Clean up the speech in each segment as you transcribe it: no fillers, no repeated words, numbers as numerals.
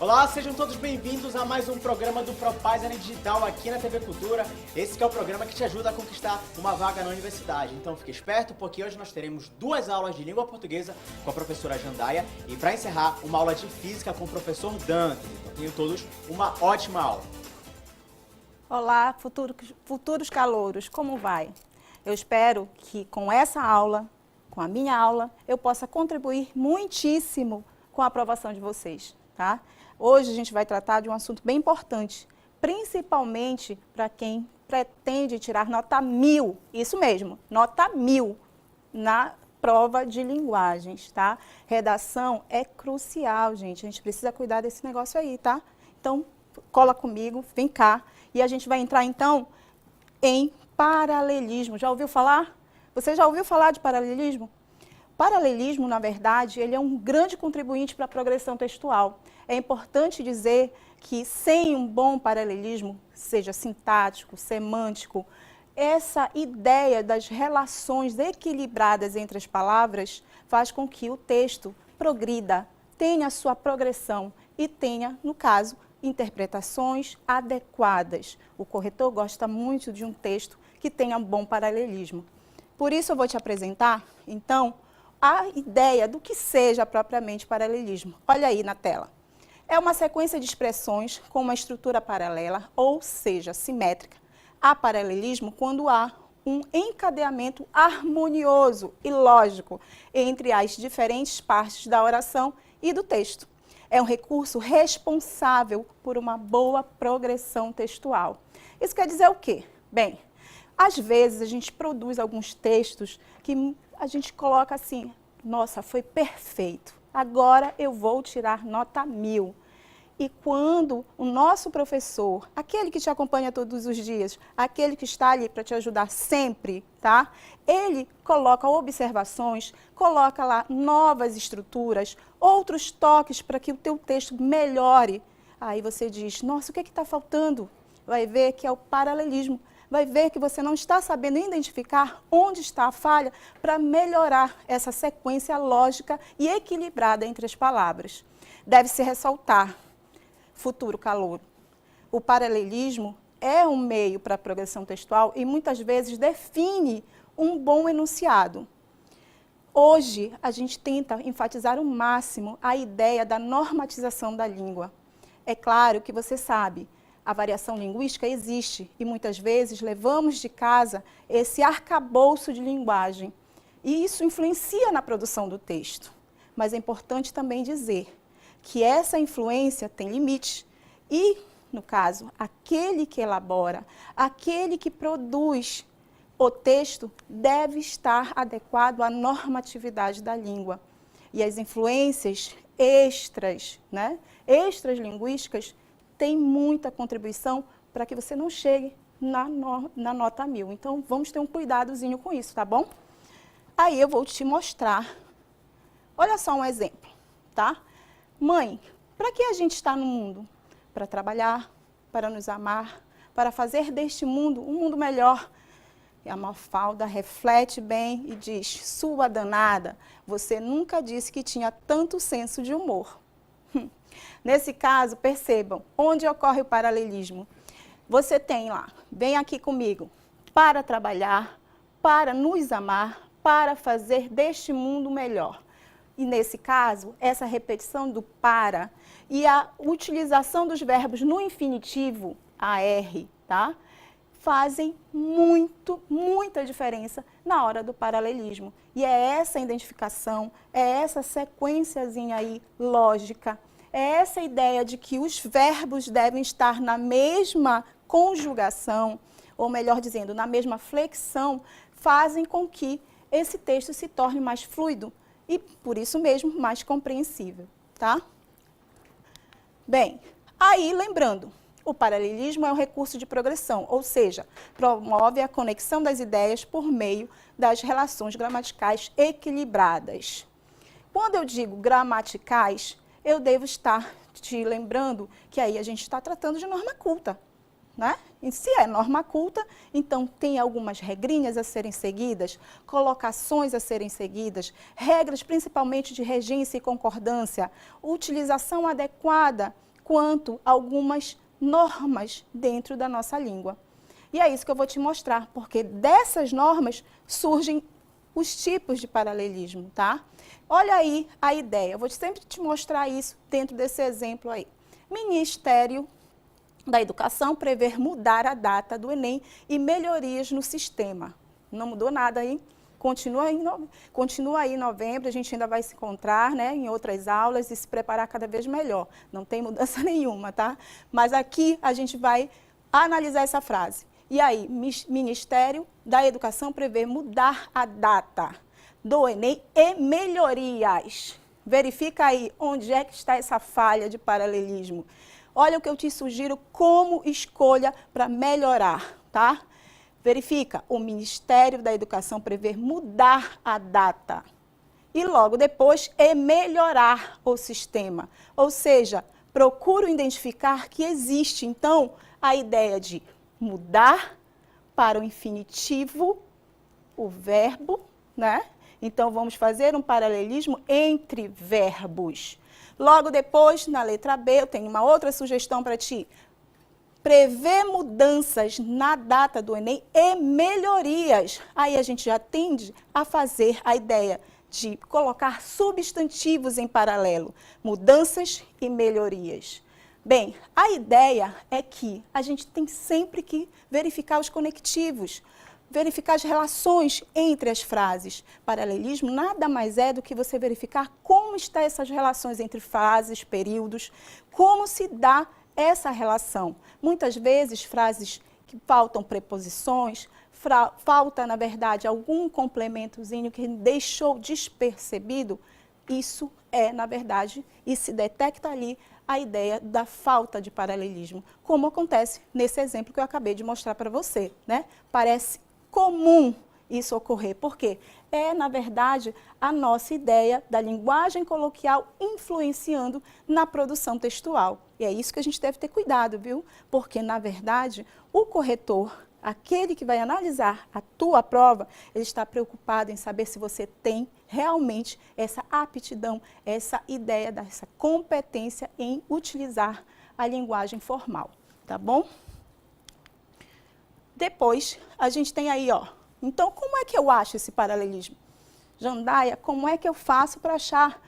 Olá, sejam todos bem-vindos a mais um programa do Propaganda Digital aqui na TV Cultura. Esse que é o programa que te ajuda a conquistar uma vaga na universidade. Então fique esperto, porque hoje nós teremos 2 aulas de língua portuguesa com a professora Jandaia e para encerrar, uma aula de física com o professor Dante. Então tenham todos uma ótima aula. Olá, futuros calouros, como vai? Eu espero que com essa aula, com a minha aula, eu possa contribuir muitíssimo com a aprovação de vocês, tá? Hoje a gente vai tratar de um assunto bem importante, principalmente para quem pretende tirar nota 1000, isso mesmo, nota 1000 na prova de linguagens, tá? Redação é crucial, gente, a gente precisa cuidar desse negócio aí, tá? Então, cola comigo, vem cá, e a gente vai entrar então em paralelismo. Já ouviu falar? Você já ouviu falar de paralelismo? Paralelismo, na verdade, ele é um grande contribuinte para a progressão textual. É importante dizer que sem um bom paralelismo, seja sintático, semântico, essa ideia das relações equilibradas entre as palavras faz com que o texto progrida, tenha a sua progressão e tenha, no caso, interpretações adequadas. O corretor gosta muito de um texto que tenha um bom paralelismo. Por isso eu vou te apresentar, então, a ideia do que seja propriamente paralelismo. Olha aí na tela. É uma sequência de expressões com uma estrutura paralela, ou seja, simétrica. Há paralelismo quando há um encadeamento harmonioso e lógico entre as diferentes partes da oração e do texto. É um recurso responsável por uma boa progressão textual. Isso quer dizer o quê? Bem, às vezes a gente produz alguns textos que a gente coloca assim, nossa, foi perfeito, agora eu vou tirar nota 1000. E quando o nosso professor, aquele que te acompanha todos os dias, aquele que está ali para te ajudar sempre, tá? Ele coloca observações, coloca lá novas estruturas, outros toques para que o teu texto melhore. Aí você diz, nossa, o que está faltando? Vai ver que é o paralelismo. Vai ver que você não está sabendo identificar onde está a falha para melhorar essa sequência lógica e equilibrada entre as palavras. Deve-se ressaltar, futuro calouro, o paralelismo é um meio para a progressão textual e muitas vezes define um bom enunciado. Hoje, a gente tenta enfatizar ao máximo a ideia da normatização da língua. É claro que você sabe, a variação linguística existe e muitas vezes levamos de casa esse arcabouço de linguagem. E isso influencia na produção do texto. Mas é importante também dizer que essa influência tem limite. E, no caso, aquele que elabora, aquele que produz o texto deve estar adequado à normatividade da língua. E as influências extras, extras linguísticas, tem muita contribuição para que você não chegue na nota 1000. Então, vamos ter um cuidadozinho com isso, tá bom? Aí eu vou te mostrar. Olha só um exemplo, tá? Mãe, para que a gente está no mundo? Para trabalhar, para nos amar, para fazer deste mundo um mundo melhor. E a Mafalda reflete bem e diz, sua danada, você nunca disse que tinha tanto senso de humor. Nesse caso, percebam, onde ocorre o paralelismo? Você tem lá, vem aqui comigo, para trabalhar, para nos amar, para fazer deste mundo melhor. E nesse caso, essa repetição do para e a utilização dos verbos no infinitivo, AR, tá? Fazem muita diferença na hora do paralelismo. E é essa identificação, é essa sequenciazinha aí lógica, é essa ideia de que os verbos devem estar na mesma conjugação, ou melhor dizendo, na mesma flexão, fazem com que esse texto se torne mais fluido e, por isso mesmo, mais compreensível, tá? Bem, aí lembrando, o paralelismo é um recurso de progressão, ou seja, promove a conexão das ideias por meio das relações gramaticais equilibradas. Quando eu digo gramaticais, eu devo estar te lembrando que aí a gente está tratando de norma culta, né? E se é norma culta, então tem algumas regrinhas a serem seguidas, colocações a serem seguidas, regras principalmente de regência e concordância, utilização adequada quanto algumas normas dentro da nossa língua. E é isso que eu vou te mostrar, porque dessas normas surgem os tipos de paralelismo, tá? Olha aí a ideia, eu vou sempre te mostrar isso dentro desse exemplo aí. Ministério da Educação prever mudar a data do Enem e melhorias no sistema. Não mudou nada aí? Continua aí em novembro, a gente ainda vai se encontrar, né, em outras aulas e se preparar cada vez melhor. Não tem mudança nenhuma, tá? Mas aqui a gente vai analisar essa frase. E aí, Ministério da Educação prevê mudar a data do Enem e melhorias. Verifica aí onde é que está essa falha de paralelismo. Olha o que eu te sugiro como escolha para melhorar, tá? Verifica, o Ministério da Educação prevê mudar a data. E logo depois é melhorar o sistema. Ou seja, procuro identificar que existe, então, a ideia de mudar para o infinitivo, o verbo, né? Então, vamos fazer um paralelismo entre verbos. Logo depois, na letra B, eu tenho uma outra sugestão para ti. Prevê mudanças na data do Enem e melhorias. Aí a gente já tende a fazer a ideia de colocar substantivos em paralelo. Mudanças e melhorias. Bem, a ideia é que a gente tem sempre que verificar os conectivos, verificar as relações entre as frases. Paralelismo nada mais é do que você verificar como estão essas relações entre frases, períodos, como se dá essa relação. Muitas vezes, frases que faltam preposições, falta, na verdade, algum complementozinho que deixou despercebido, isso é, na verdade, e se detecta ali a ideia da falta de paralelismo, como acontece nesse exemplo que eu acabei de mostrar para você, né? Parece comum isso ocorrer, porque é, na verdade, a nossa ideia da linguagem coloquial influenciando na produção textual. E é isso que a gente deve ter cuidado, viu? Porque, na verdade, o corretor, aquele que vai analisar a tua prova, ele está preocupado em saber se você tem realmente essa aptidão, essa ideia, essa competência em utilizar a linguagem formal, tá bom? Depois, a gente tem aí, ó, então como é que eu acho esse paralelismo? Jandaia, como é que eu faço para achar?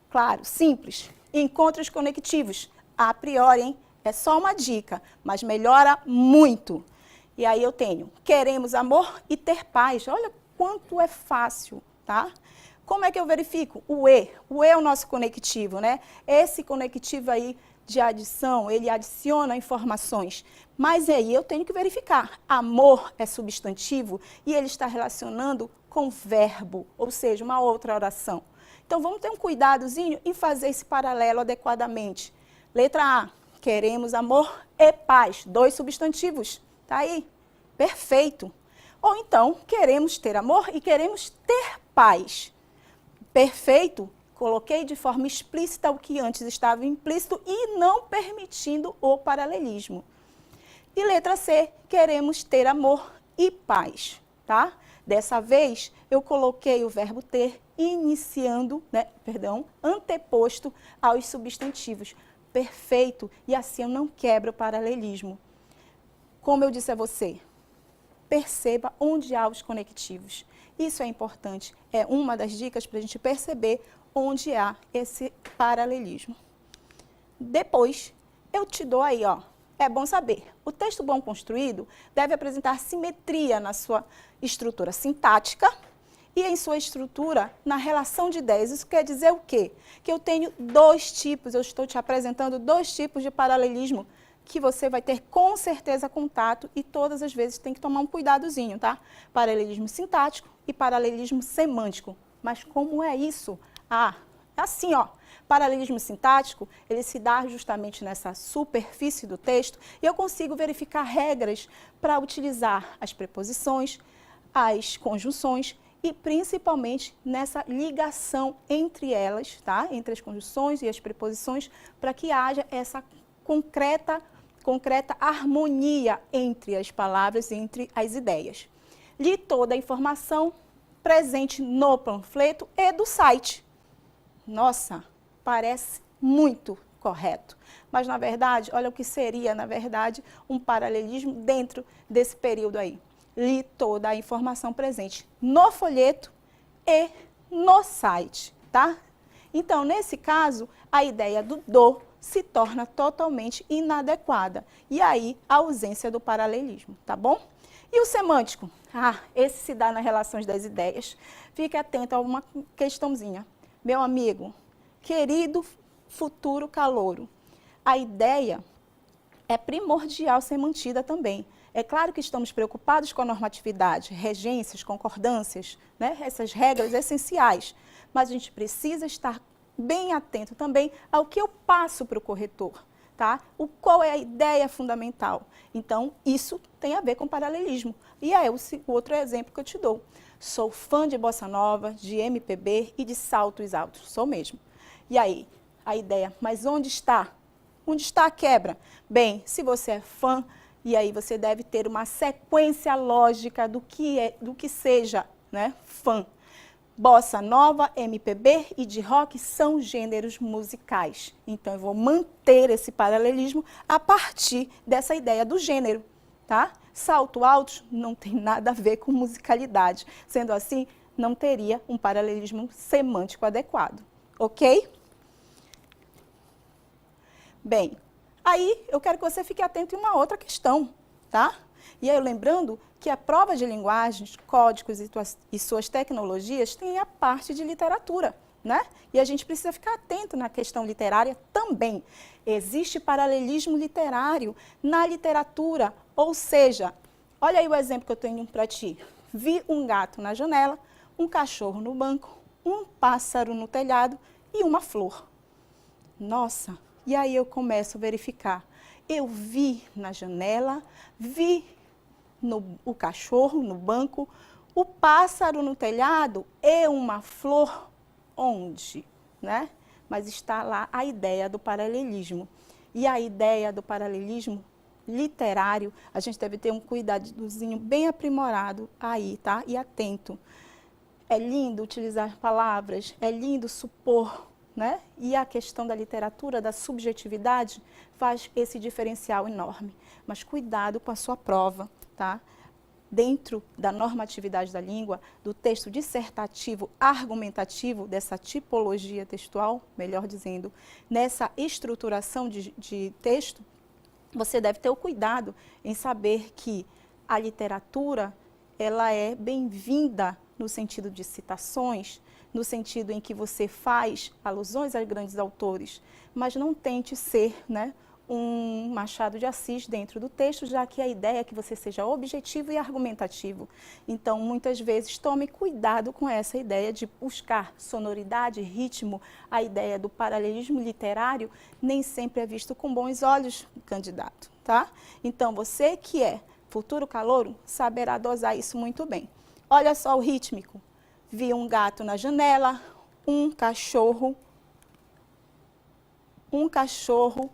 Claro, simples, encontre os conectivos, a priori, hein? É só uma dica, mas melhora muito. E aí eu tenho, queremos amor e ter paz. Olha quanto é fácil, tá? Como é que eu verifico? O E é o nosso conectivo, né? Esse conectivo aí de adição, ele adiciona informações. Mas aí eu tenho que verificar. Amor é substantivo e ele está relacionando com verbo, ou seja, uma outra oração. Então vamos ter um cuidadozinho em fazer esse paralelo adequadamente. Letra A, queremos amor e paz. 2 substantivos. Tá aí? Perfeito. Ou então, queremos ter amor e queremos ter paz. Perfeito. Coloquei de forma explícita o que antes estava implícito e não permitindo o paralelismo. E letra C, queremos ter amor e paz, tá? Dessa vez, eu coloquei o verbo ter anteposto aos substantivos. Perfeito. E assim eu não quebro o paralelismo. Como eu disse a você, perceba onde há os conectivos. Isso é importante. É uma das dicas para a gente perceber onde há esse paralelismo. Depois, eu te dou aí, ó. É bom saber. O texto bom construído deve apresentar simetria na sua estrutura sintática e em sua estrutura na relação de ideias. Isso quer dizer o quê? Que eu tenho 2 tipos, eu estou te apresentando 2 tipos de paralelismo que você vai ter com certeza contato e todas as vezes tem que tomar um cuidadozinho, tá? Paralelismo sintático e paralelismo semântico. Mas como é isso? Ah, é assim, ó. Paralelismo sintático, ele se dá justamente nessa superfície do texto e eu consigo verificar regras para utilizar as preposições, as conjunções e principalmente nessa ligação entre elas, tá? Entre as conjunções e as preposições, para que haja essa concreta harmonia entre as palavras, entre as ideias. Li toda a informação presente no panfleto e do site. Nossa, parece muito correto. Mas, na verdade, olha o que seria, na verdade, um paralelismo dentro desse período aí. Li toda a informação presente no folheto e no site, tá? Então, nesse caso, a ideia do do se torna totalmente inadequada. E aí, a ausência do paralelismo, tá bom? E o semântico? Esse se dá nas relações das ideias. Fique atento a uma questãozinha. Meu amigo, querido futuro calouro, a ideia é primordial ser mantida também. É claro que estamos preocupados com a normatividade, regências, concordâncias, né? Essas regras essenciais. Mas a gente precisa estar bem atento também ao que eu passo para o corretor, tá? Qual é a ideia fundamental? Então, isso tem a ver com paralelismo. E aí, o outro exemplo que eu te dou. Sou fã de bossa nova, de MPB e de saltos altos. Sou mesmo. E aí, a ideia, mas onde está? Onde está a quebra? Bem, se você é fã, e aí você deve ter uma sequência lógica do que seja, né, fã. Bossa nova, MPB e de rock são gêneros musicais. Então, eu vou manter esse paralelismo a partir dessa ideia do gênero, tá? Salto alto não tem nada a ver com musicalidade. Sendo assim, não teria um paralelismo semântico adequado, ok? Bem, aí eu quero que você fique atento em uma outra questão, tá? E aí, lembrando que a prova de linguagens, códigos e suas tecnologias tem a parte de literatura, né? E a gente precisa ficar atento na questão literária também. Existe paralelismo literário na literatura, ou seja, olha aí o exemplo que eu tenho para ti. Vi um gato na janela, um cachorro no banco, um pássaro no telhado e uma flor. Nossa, e aí eu começo a verificar. Eu vi na janela, vi o cachorro no banco, o pássaro no telhado e uma flor onde, né? Mas está lá a ideia do paralelismo. E a ideia do paralelismo literário, a gente deve ter um cuidadozinho bem aprimorado aí, tá? E atento. É lindo utilizar palavras, é lindo supor, né? E a questão da literatura, da subjetividade, faz esse diferencial enorme. Mas cuidado com a sua prova, tá? Dentro da normatividade da língua, do texto dissertativo, argumentativo, dessa tipologia textual, melhor dizendo, nessa estruturação de texto, você deve ter o cuidado em saber que a literatura, ela é bem-vinda no sentido de citações, no sentido em que você faz alusões a grandes autores, mas não tente ser, né, um Machado de Assis dentro do texto, já que a ideia é que você seja objetivo e argumentativo. Então, muitas vezes, tome cuidado com essa ideia de buscar sonoridade, ritmo. A ideia do paralelismo literário nem sempre é visto com bons olhos, candidato, tá? Então, você que é futuro calouro, saberá dosar isso muito bem. Olha só o rítmico. Vi um gato na janela, um cachorro, um cachorro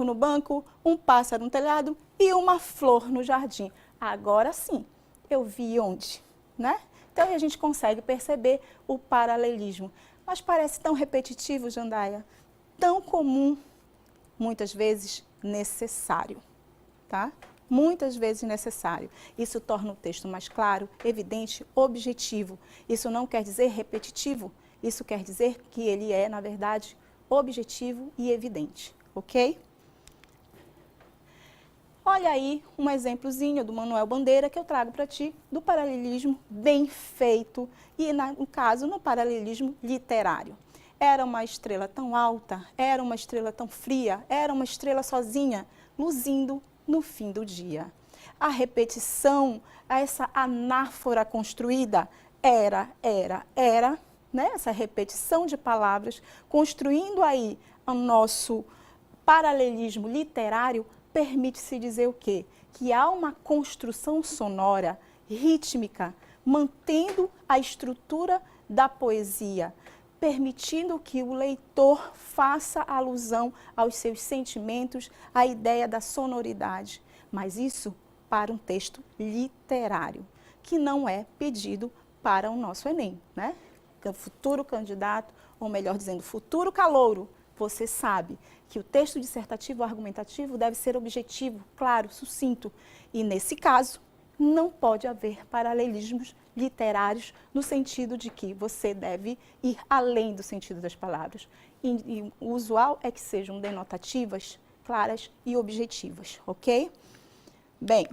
no banco, um pássaro no telhado e uma flor no jardim. Agora sim, eu vi onde, né? Então, a gente consegue perceber o paralelismo. Mas parece tão repetitivo, Jandaia, tão comum, muitas vezes necessário, tá? Muitas vezes necessário. Isso torna o texto mais claro, evidente, objetivo. Isso não quer dizer repetitivo, isso quer dizer que ele é, na verdade, objetivo e evidente, ok? Olha aí um exemplozinho do Manuel Bandeira que eu trago para ti, do paralelismo bem feito e, no caso, no paralelismo literário. Era uma estrela tão alta, era uma estrela tão fria, era uma estrela sozinha, luzindo no fim do dia. A repetição, essa anáfora construída, era, né? Essa repetição de palavras, construindo aí o nosso paralelismo literário, permite-se dizer o quê? Que há uma construção sonora, rítmica, mantendo a estrutura da poesia, permitindo que o leitor faça alusão aos seus sentimentos, à ideia da sonoridade. Mas isso para um texto literário, que não é pedido para o nosso Enem, né? futuro candidato, ou melhor dizendo, futuro calouro, você sabe que o texto dissertativo ou argumentativo deve ser objetivo, claro, sucinto. E, nesse caso, não pode haver paralelismos literários no sentido de que você deve ir além do sentido das palavras. E o usual é que sejam denotativas, claras e objetivas, ok? Bem,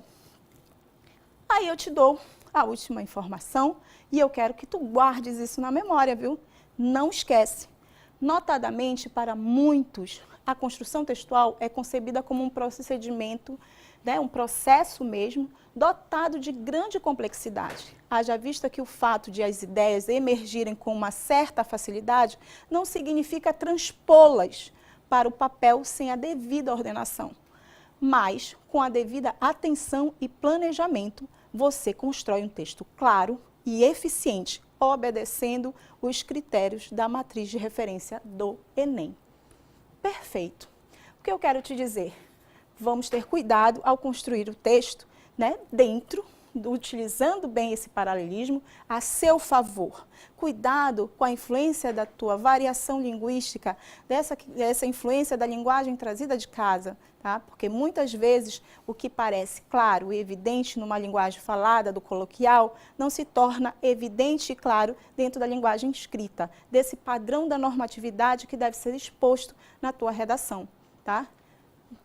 aí eu te dou a última informação e eu quero que tu guardes isso na memória, viu? Não esquece. Notadamente, para muitos, a construção textual é concebida como um procedimento, né, um processo mesmo, dotado de grande complexidade. Haja vista que o fato de as ideias emergirem com uma certa facilidade não significa transpô-las para o papel sem a devida ordenação. Mas, com a devida atenção e planejamento, você constrói um texto claro e eficiente, obedecendo os critérios da matriz de referência do Enem. Perfeito. O que eu quero te dizer? Vamos ter cuidado ao construir o texto, né, utilizando bem esse paralelismo a seu favor. Cuidado com a influência da tua variação linguística, dessa influência da linguagem trazida de casa, tá? Porque muitas vezes o que parece claro e evidente numa linguagem falada, do coloquial, não se torna evidente e claro dentro da linguagem escrita, desse padrão da normatividade que deve ser exposto na tua redação, tá?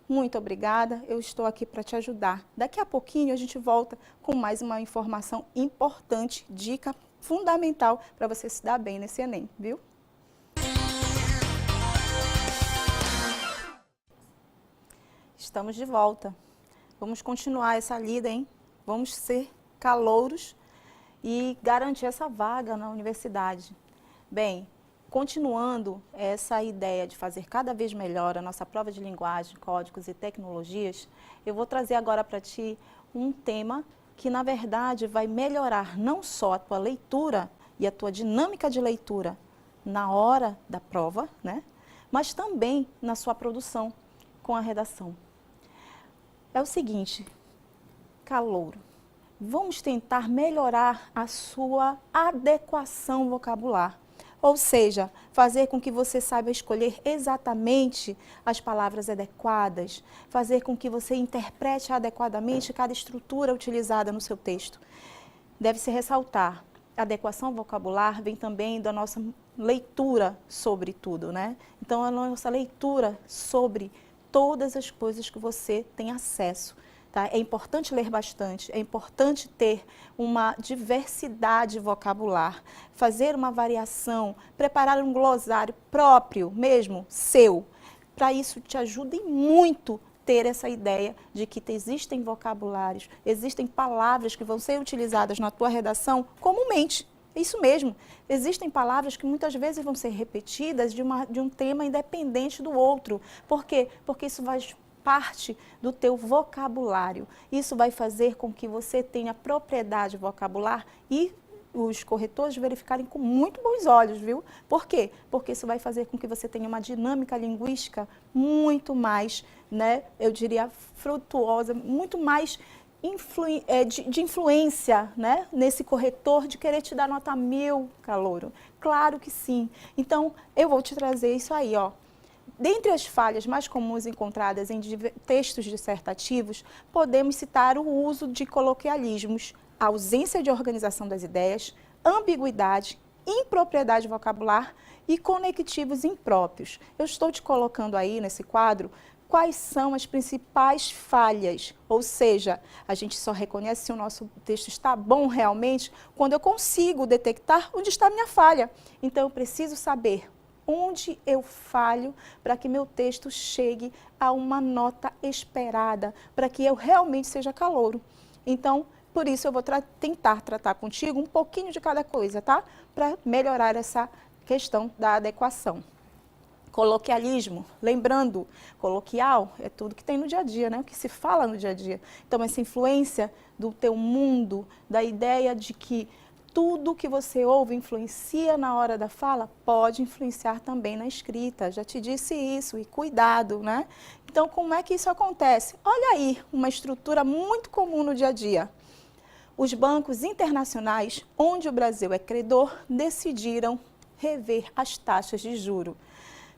Muito obrigada, eu estou aqui para te ajudar. Daqui a pouquinho a gente volta com mais uma informação importante, dica fundamental para você se dar bem nesse Enem, viu? Estamos de volta. Vamos continuar essa lida, hein? Vamos ser calouros e garantir essa vaga na universidade. Bem, continuando essa ideia de fazer cada vez melhor a nossa prova de linguagem, códigos e tecnologias, eu vou trazer agora para ti um tema que, na verdade, vai melhorar não só a tua leitura e a tua dinâmica de leitura na hora da prova, né? Mas também na sua produção com a redação. É o seguinte, calouro, vamos tentar melhorar a sua adequação vocabular. Ou seja, fazer com que você saiba escolher exatamente as palavras adequadas, fazer com que você interprete adequadamente cada estrutura utilizada no seu texto. Deve-se ressaltar, a adequação vocabular vem também da nossa leitura sobre tudo, né? Então, a nossa leitura sobre todas as coisas que você tem acesso. Tá? É importante ler bastante, é importante ter uma diversidade vocabular, fazer uma variação, preparar um glossário próprio, mesmo seu. Para isso te ajuda muito ter essa ideia de que existem vocabulários, existem palavras que vão ser utilizadas na tua redação comumente. Isso mesmo, existem palavras que muitas vezes vão ser repetidas de um tema independente do outro. Por quê? Porque isso vai parte do teu vocabulário. Isso vai fazer com que você tenha propriedade vocabular e os corretores verificarem com muito bons olhos, viu? Por quê? Porque isso vai fazer com que você tenha uma dinâmica linguística muito mais, né, eu diria, frutuosa, muito mais de influência, né, nesse corretor de querer te dar nota 1000, calouro. Claro que sim. Então, eu vou te trazer isso aí, ó. Dentre as falhas mais comuns encontradas em textos dissertativos, podemos citar o uso de coloquialismos, a ausência de organização das ideias, ambiguidade, impropriedade vocabular e conectivos impróprios. Eu estou te colocando aí nesse quadro quais são as principais falhas, ou seja, a gente só reconhece se o nosso texto está bom realmente quando eu consigo detectar onde está a minha falha. Então, eu preciso saber onde eu falho para que meu texto chegue a uma nota esperada, para que eu realmente seja calouro. Então, por isso eu vou tentar tratar contigo um pouquinho de cada coisa, tá? Para melhorar essa questão da adequação. Coloquialismo, lembrando, coloquial é tudo que tem no dia a dia, né? O que se fala no dia a dia. Então, essa influência do teu mundo, da ideia de que tudo que você ouve influencia na hora da fala, pode influenciar também na escrita. Já te disse isso, e cuidado, né? Então, como é que isso acontece? Olha aí, uma estrutura muito comum no dia a dia. Os bancos internacionais, onde o Brasil é credor, decidiram rever as taxas de juro.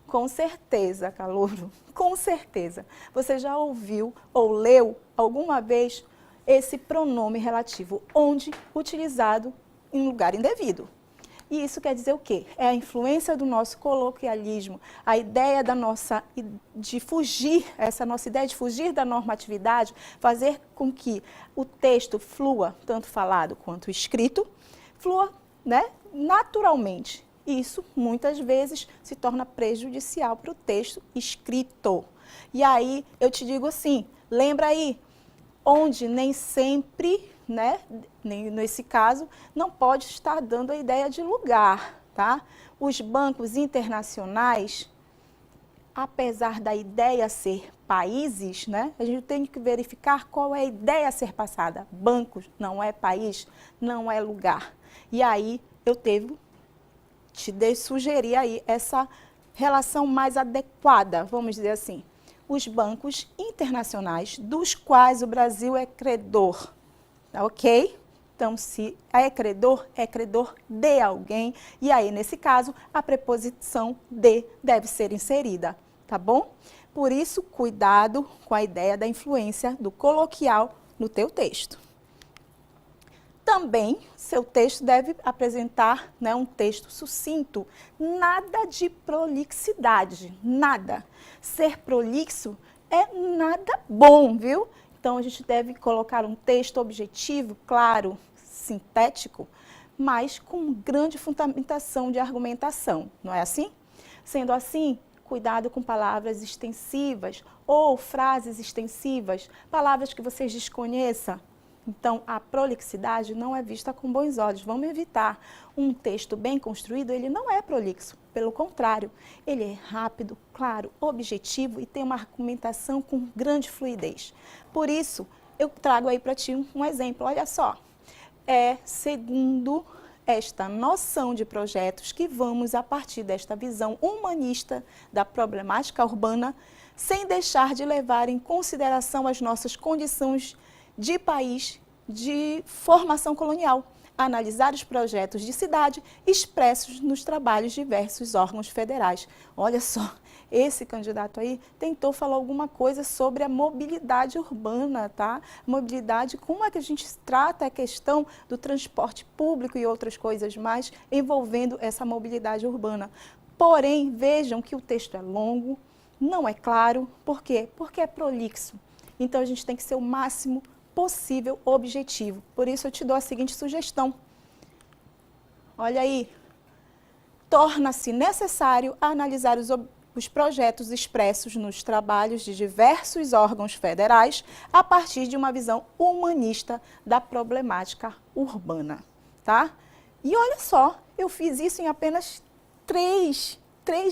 Com certeza, calouro, com certeza. Você já ouviu ou leu alguma vez esse pronome relativo, onde, utilizado em lugar indevido. E isso quer dizer o quê? É a influência do nosso coloquialismo, a ideia de fugir, essa nossa ideia de fugir da normatividade, fazer com que o texto flua, tanto falado quanto escrito, flua, né, naturalmente. Isso, muitas vezes, se torna prejudicial para o texto escrito. E aí, eu te digo assim, lembra aí, onde nem sempre, né, nesse caso, não pode estar dando a ideia de lugar, tá? Os bancos internacionais, apesar da ideia ser países, né, a gente tem que verificar qual é a ideia a ser passada. Bancos não é país, não é lugar. E aí, eu sugerir aí essa relação mais adequada, vamos dizer assim. Os bancos internacionais dos quais o Brasil é credor, tá ok? Então, se é credor de alguém, e aí, nesse caso, a preposição de deve ser inserida, tá bom? Por isso, cuidado com a ideia da influência do coloquial no teu texto. Também, seu texto deve apresentar, né, um texto sucinto, nada de prolixidade, nada. Ser prolixo é nada bom, viu? Então, a gente deve colocar um texto objetivo, claro, sintético, mas com grande fundamentação de argumentação, não é assim? Sendo assim, cuidado com palavras extensivas ou frases extensivas, palavras que vocês desconheçam. Então, a prolixidade não é vista com bons olhos. Vamos evitar. Um texto bem construído, ele não é prolixo. Pelo contrário, ele é rápido, claro, objetivo e tem uma argumentação com grande fluidez. Por isso, eu trago aí para ti um exemplo. Olha só. É segundo esta noção de projetos que vamos, a partir desta visão humanista da problemática urbana, sem deixar de levar em consideração as nossas condições de país de formação colonial, analisar os projetos de cidade expressos nos trabalhos de diversos órgãos federais. Olha só, esse candidato aí tentou falar alguma coisa sobre a mobilidade urbana, tá? Mobilidade, como é que a gente trata a questão do transporte público e outras coisas mais envolvendo essa mobilidade urbana. Porém, vejam que o texto é longo, não é claro. Por quê? Porque é prolixo. Então, a gente tem que ser o máximo possível objetivo. Por isso, eu te dou a seguinte sugestão. Olha aí. Torna-se necessário analisar os projetos expressos nos trabalhos de diversos órgãos federais a partir de uma visão humanista da problemática urbana, tá? E olha só, eu fiz isso em apenas três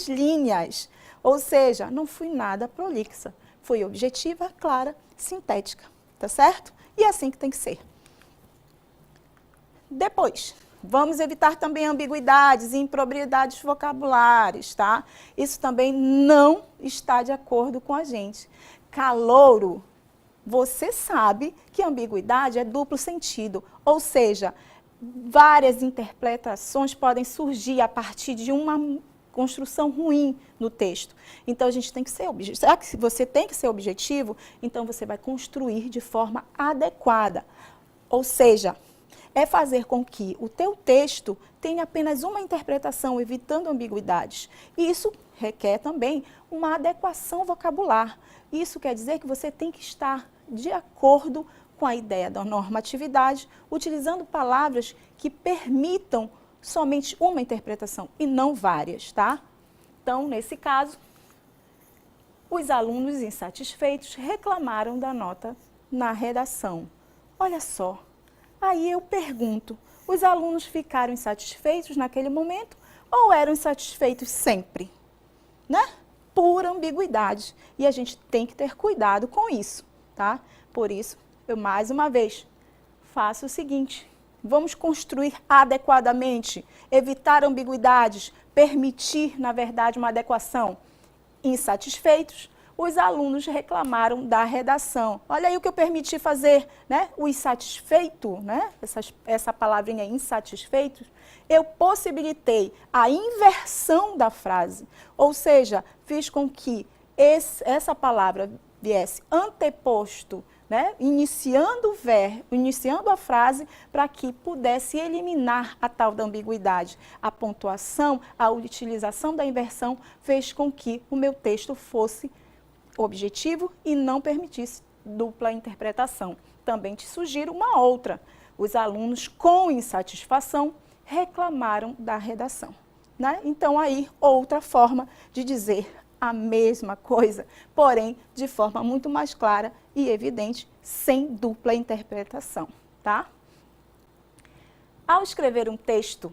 linhas. Ou seja, não fui nada prolixa. Fui objetiva, clara, sintética. Tá certo? E é assim que tem que ser. Depois, vamos evitar também ambiguidades e impropriedades vocabulares, tá? Isso também não está de acordo com a gente. Calouro, você sabe que ambiguidade é duplo sentido, ou seja, várias interpretações podem surgir a partir de uma construção ruim no texto. Então, a gente tem que ser objetivo. Será que você tem que ser objetivo? Então, você vai construir de forma adequada. Ou seja, é fazer com que o teu texto tenha apenas uma interpretação, evitando ambiguidades. E isso requer também uma adequação vocabular. Isso quer dizer que você tem que estar de acordo com a ideia da normatividade, utilizando palavras que permitam somente uma interpretação e não várias, tá? Então, nesse caso, os alunos insatisfeitos reclamaram da nota na redação. Olha só, aí eu pergunto, os alunos ficaram insatisfeitos naquele momento ou eram insatisfeitos sempre? Né? Pura ambiguidade. E a gente tem que ter cuidado com isso, tá? Por isso, eu mais uma vez faço o seguinte: vamos construir adequadamente, evitar ambiguidades, permitir, na verdade, uma adequação. Insatisfeitos, os alunos reclamaram da redação. Olha aí o que eu permiti fazer, né? O insatisfeito, né? Essa palavrinha insatisfeito, eu possibilitei a inversão da frase. Ou seja, fiz com que essa palavra viesse anteposto, né? Iniciando a frase para que pudesse eliminar a tal da ambiguidade. A pontuação, a utilização da inversão fez com que o meu texto fosse objetivo e não permitisse dupla interpretação. Também te sugiro uma outra. Os alunos com insatisfação reclamaram da redação, né? Então aí outra forma de dizer a mesma coisa, porém de forma muito mais clara e evidente, sem dupla interpretação, tá? Ao escrever um texto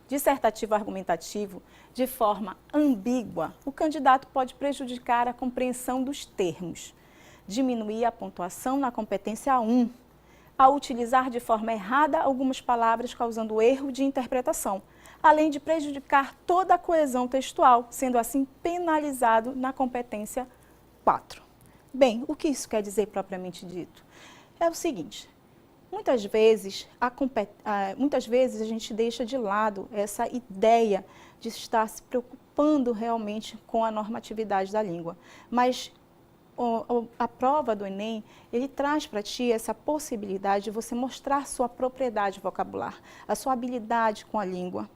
dissertativo argumentativo de forma ambígua, o candidato pode prejudicar a compreensão dos termos, diminuir a pontuação na competência 1, ao utilizar de forma errada algumas palavras causando erro de interpretação, além de prejudicar toda a coesão textual, sendo assim penalizado na competência 4. Bem, o que isso quer dizer propriamente dito? É o seguinte, muitas vezes a gente deixa de lado essa ideia de estar se preocupando realmente com a normatividade da língua, mas a prova do Enem, ele traz para ti essa possibilidade de você mostrar sua propriedade vocabular, a sua habilidade com a língua.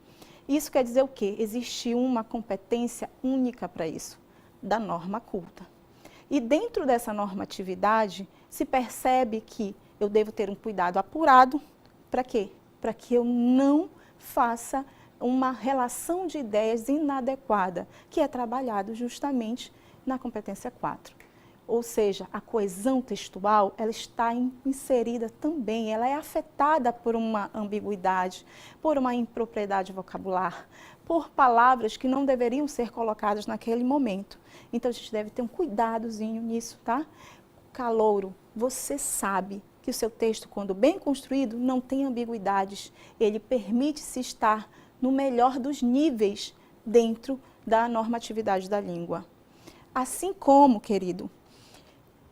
Isso quer dizer o quê? Existe uma competência única para isso, da norma culta. E dentro dessa normatividade, se percebe que eu devo ter um cuidado apurado, para quê? Para que eu não faça uma relação de ideias inadequada, que é trabalhado justamente na competência 4. Ou seja, a coesão textual, ela está inserida também, ela é afetada por uma ambiguidade, por uma impropriedade vocabular, por palavras que não deveriam ser colocadas naquele momento. Então, a gente deve ter um cuidadozinho nisso, tá? Calouro, você sabe que o seu texto, quando bem construído, não tem ambiguidades. Ele permite-se estar no melhor dos níveis dentro da normatividade da língua. Assim como, querido,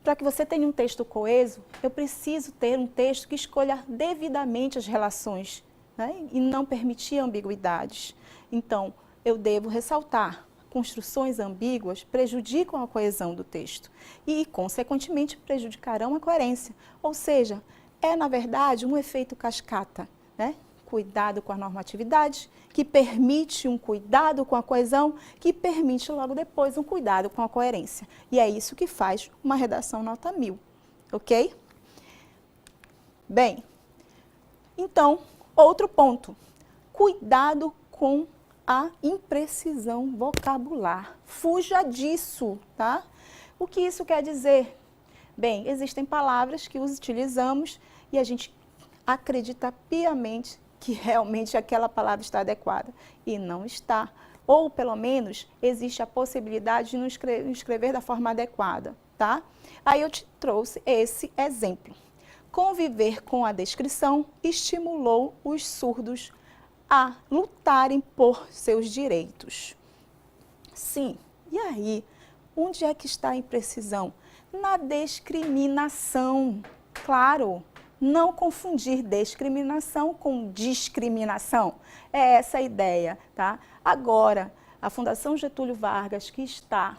para que você tenha um texto coeso, eu preciso ter um texto que escolha devidamente as relações, né? E não permitir ambiguidades. Então, eu devo ressaltar, construções ambíguas prejudicam a coesão do texto e, consequentemente, prejudicarão a coerência. Ou seja, é, na verdade, um efeito cascata, né? Cuidado com a normatividade, que permite um cuidado com a coesão, que permite logo depois um cuidado com a coerência. E é isso que faz uma redação nota 1000, ok? Bem, então, outro ponto, cuidado com a imprecisão vocabular. Fuja disso, tá? O que isso quer dizer? Bem, existem palavras que utilizamos e a gente acredita piamente que realmente aquela palavra está adequada e não está. Ou, pelo menos, existe a possibilidade de não escrever da forma adequada, tá? Aí eu te trouxe esse exemplo. Conviver com a descrição estimulou os surdos a lutarem por seus direitos. Sim, e aí? Onde é que está a imprecisão? Na discriminação, claro. Não confundir discriminação com discriminação. É essa a ideia, tá? Agora, a Fundação Getúlio Vargas, que está,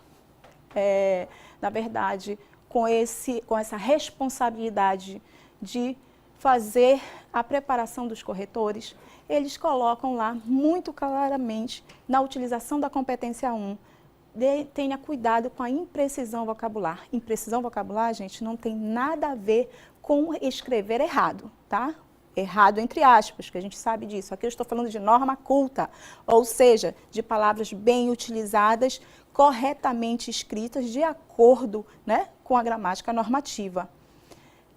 na verdade, com essa responsabilidade de fazer a preparação dos corretores, eles colocam lá muito claramente, na utilização da competência 1, tenha cuidado com a imprecisão vocabular. Imprecisão vocabular, gente, não tem nada a ver com escrever errado, tá? Errado entre aspas, que a gente sabe disso. Aqui eu estou falando de norma culta, ou seja, de palavras bem utilizadas, corretamente escritas, de acordo, né, com a gramática normativa.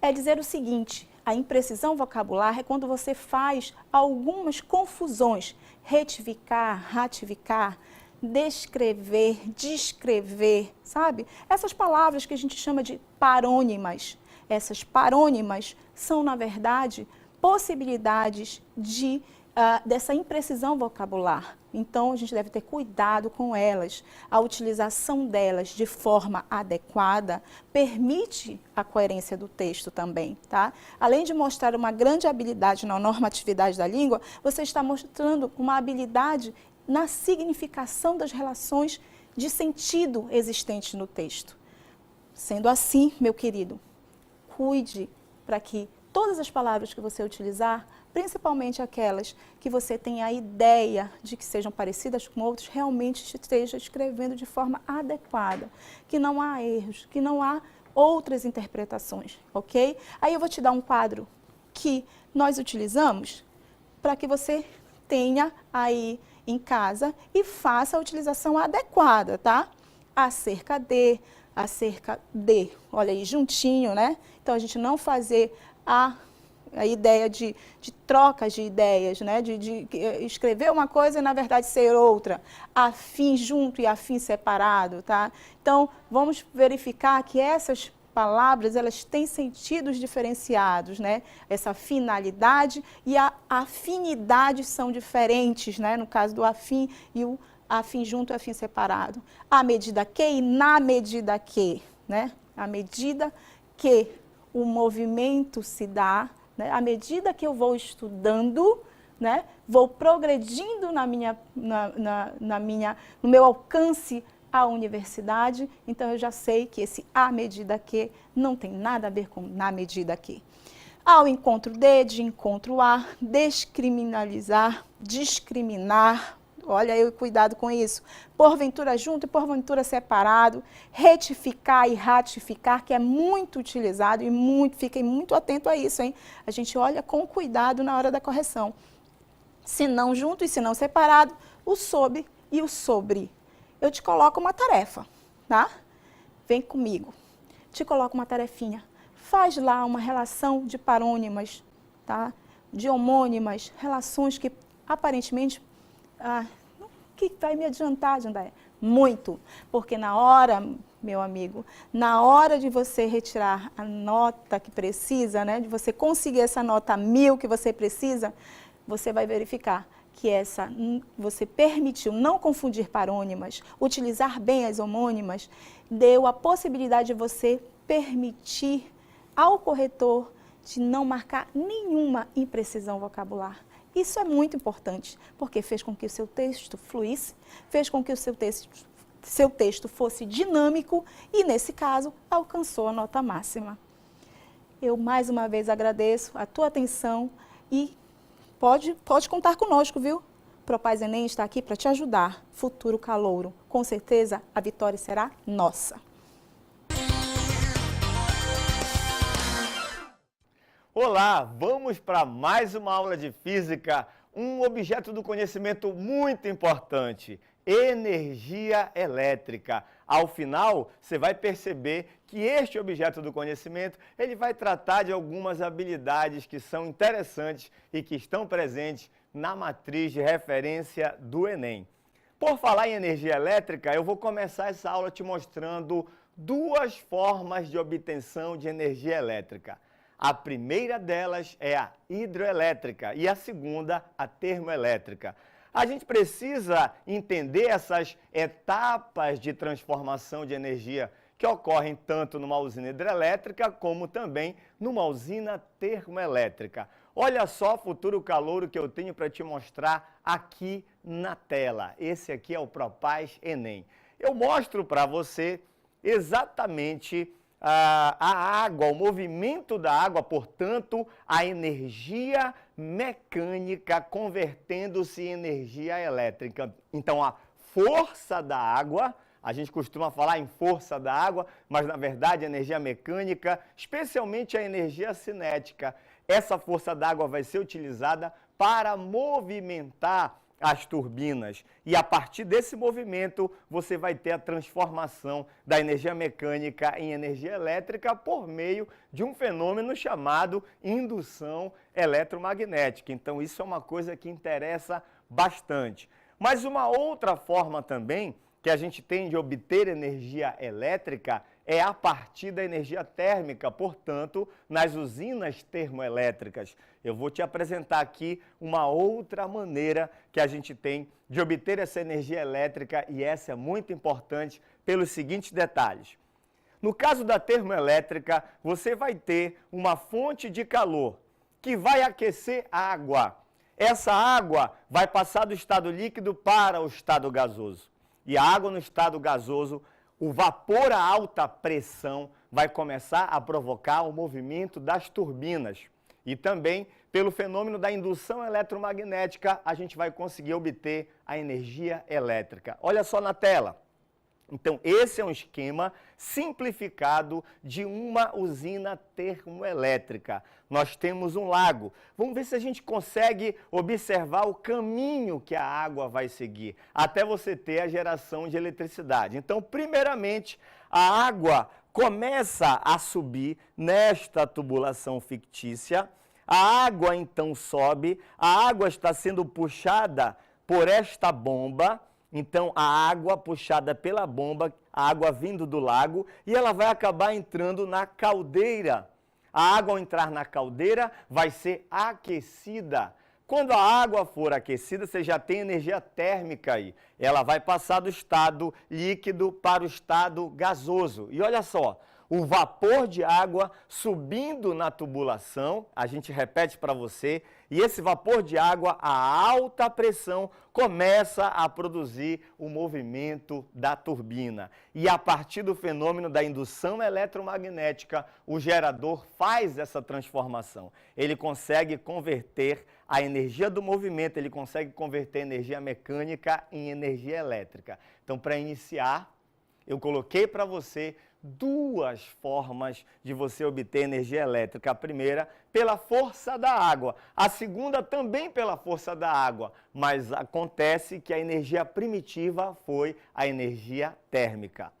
É dizer o seguinte, a imprecisão vocabular é quando você faz algumas confusões, retificar, ratificar, descrever, descrever, sabe? Essas palavras que a gente chama de parônimas. Essas parônimas são, na verdade, possibilidades dessa imprecisão vocabular. Então, a gente deve ter cuidado com elas. A utilização delas de forma adequada permite a coerência do texto também, tá? Além de mostrar uma grande habilidade na normatividade da língua, você está mostrando uma habilidade na significação das relações de sentido existentes no texto. Sendo assim, meu querido, cuide para que todas as palavras que você utilizar, principalmente aquelas que você tem a ideia de que sejam parecidas com outros, realmente esteja escrevendo de forma adequada, que não há erros, que não há outras interpretações, ok? Aí eu vou te dar um quadro que nós utilizamos para que você tenha aí em casa e faça a utilização adequada, tá? Acerca de, olha aí, juntinho, né? Então, a gente não fazer a ideia de trocas de ideias, né? de escrever uma coisa e, na verdade, ser outra. Afim junto e afim separado, tá? Então, vamos verificar que essas palavras, elas têm sentidos diferenciados, né? Essa finalidade e a afinidade são diferentes, né? No caso do afim e o afim junto e afim separado. À medida que e na medida que, né? À medida que o movimento se dá, né? À medida que eu vou estudando, né? Vou progredindo no meu alcance à universidade, então eu já sei que esse à medida que não tem nada a ver com na medida que. Ao encontro de encontro a, descriminalizar, discriminar, olha aí, cuidado com isso, porventura junto e porventura separado, retificar e ratificar, que é muito utilizado e fiquem muito atento a isso, hein? A gente olha com cuidado na hora da correção. Se não junto e se não separado, o sob e o sobre. Eu te coloco uma tarefa, tá? Vem comigo. Te coloco uma tarefinha. Faz lá uma relação de parônimas, tá? De homônimas, relações que aparentemente... o que vai me adiantar, Jandaia? Muito. Porque na hora, meu amigo, na hora de você retirar a nota que precisa, né? De você conseguir essa nota 1000 que você precisa, você vai verificar que você permitiu não confundir parônimas, utilizar bem as homônimas, deu a possibilidade de você permitir ao corretor de não marcar nenhuma imprecisão vocabular. Isso é muito importante, porque fez com que o seu texto fluísse, fez com que o seu texto fosse dinâmico e, nesse caso, alcançou a nota máxima. Eu, mais uma vez, agradeço a tua atenção e pode contar conosco, viu? Propaz Enem está aqui para te ajudar. Futuro calouro. Com certeza, a vitória será nossa. Olá, vamos para mais uma aula de física, um objeto do conhecimento muito importante, energia elétrica. Ao final, você vai perceber que este objeto do conhecimento, ele vai tratar de algumas habilidades que são interessantes e que estão presentes na matriz de referência do Enem. Por falar em energia elétrica, eu vou começar essa aula te mostrando duas formas de obtenção de energia elétrica. A primeira delas é a hidroelétrica e a segunda, a termoelétrica. A gente precisa entender essas etapas de transformação de energia que ocorrem tanto numa usina hidrelétrica como também numa usina termoelétrica. Olha só, futuro calouro, que eu tenho para te mostrar aqui na tela. Esse aqui é o Propaz Enem. Eu mostro para você exatamente a água, o movimento da água, portanto, a energia mecânica convertendo-se em energia elétrica. Então, a força da água, a gente costuma falar em força da água, mas na verdade a energia mecânica, especialmente a energia cinética, essa força da água vai ser utilizada para movimentar as turbinas. E a partir desse movimento, você vai ter a transformação da energia mecânica em energia elétrica por meio de um fenômeno chamado indução eletromagnética. Então, isso é uma coisa que interessa bastante. Mas uma outra forma também, que a gente tem de obter energia elétrica é a partir da energia térmica, portanto, nas usinas termoelétricas. Eu vou te apresentar aqui uma outra maneira que a gente tem de obter essa energia elétrica e essa é muito importante pelos seguintes detalhes. No caso da termoelétrica, você vai ter uma fonte de calor que vai aquecer a água. Essa água vai passar do estado líquido para o estado gasoso. E a água no estado gasoso, o vapor a alta pressão vai começar a provocar o movimento das turbinas. E também, pelo fenômeno da indução eletromagnética, a gente vai conseguir obter a energia elétrica. Olha só na tela. Então, esse é um esquema simplificado de uma usina termoelétrica. Nós temos um lago. Vamos ver se a gente consegue observar o caminho que a água vai seguir, até você ter a geração de eletricidade. Então, primeiramente, a água começa a subir nesta tubulação fictícia. A água, então, sobe. A água está sendo puxada por esta bomba. Então, a água puxada pela bomba, a água vindo do lago, e ela vai acabar entrando na caldeira. A água, ao entrar na caldeira, vai ser aquecida. Quando a água for aquecida, você já tem energia térmica aí. Ela vai passar do estado líquido para o estado gasoso. E olha só, o vapor de água subindo na tubulação, a gente repete para você, e esse vapor de água a alta pressão começa a produzir o movimento da turbina. E a partir do fenômeno da indução eletromagnética, o gerador faz essa transformação. Ele consegue converter a energia do movimento, ele consegue converter energia mecânica em energia elétrica. Então, para iniciar, eu coloquei para você duas formas de você obter energia elétrica. A primeira, pela força da água. A segunda, também pela força da água. Mas acontece que a energia primitiva foi a energia térmica.